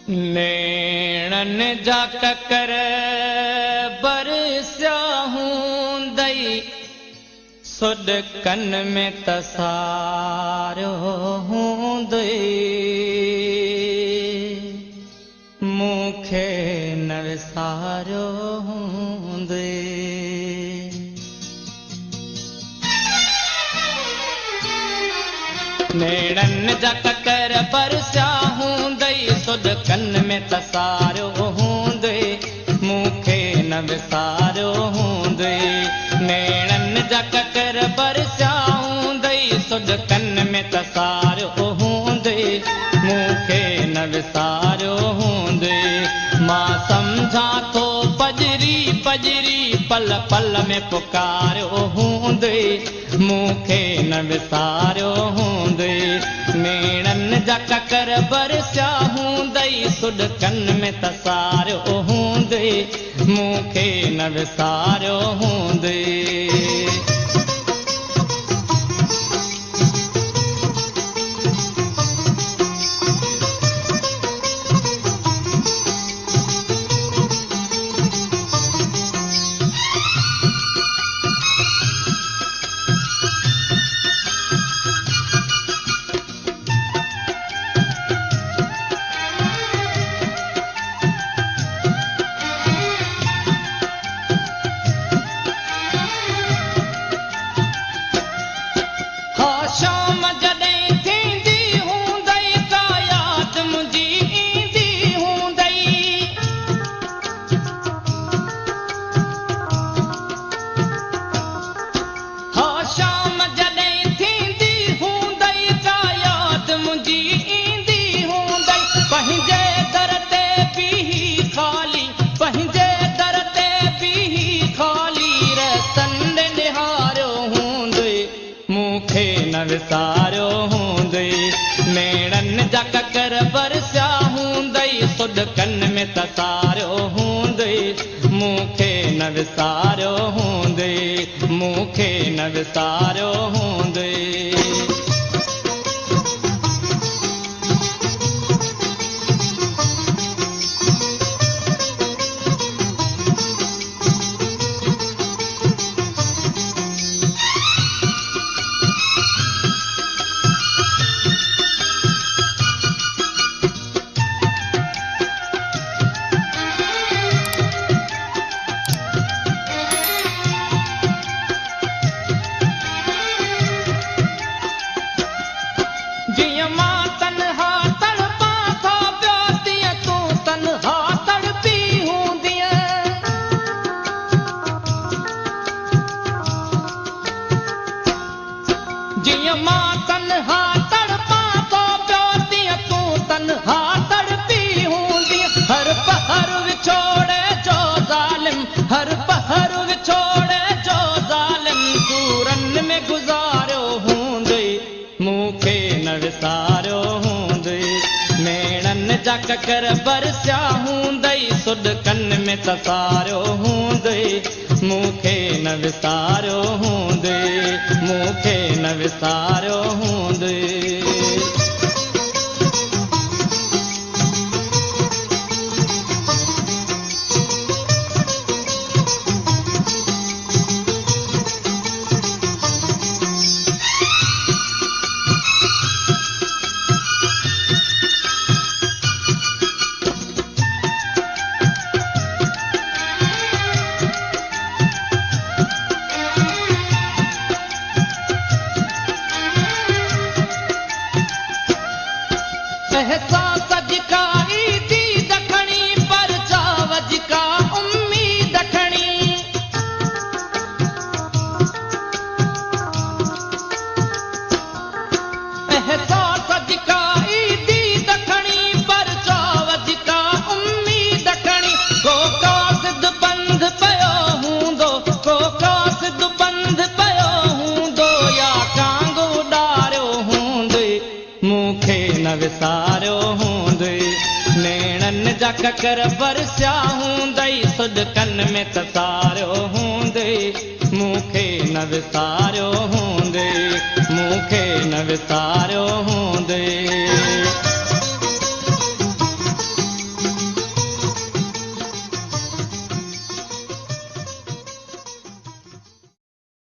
नेणन जा ककर बरसिया हूंदई सुॾकन में तसारो हूंदई मूंखे न विसारो हूंदई नेणन जा ककर बरसिया हूंदई सुॾकन में तसारो हूंदई मूंखे न विसारो हूंदई नेणन जा ककर बरसिया हूंदई सुॾकन में तसारो हूंदई मूंखे न विसारो हूंदई मां सम्झां थो पजरी पजरी पल पल में पुकारो हूंदई मूंखे न विसारो हूंदई नेणन जा ककर बरसिया हूंदई सुॾकन में तसारो हूंदई मूंखे न विसारो हूंदई विसारो हूंदई नेणन जा ककर बरसिया हूंदई सुॾकन में तसारो हूंदई मूंखे न विसारो हूंदई मूंखे न विसारो हूंदई हर पहर विछोड़े जो ज़ालिम सूरन में गुज़ारो हूंदई मूंखे न विसारो हूंदई नेणन जा ककर बरसिया हूंदई सुॾकन में तसारो हूंदई मूंखे न विसारो हूंदई मूंखे न विसारो हूंदई विसारो हूंदई नेणन जा ककर बरसिया हूंदई सुॾकन में तसारो हूंदई मूंखे न विसारो हूंदई मूंखे न विसारो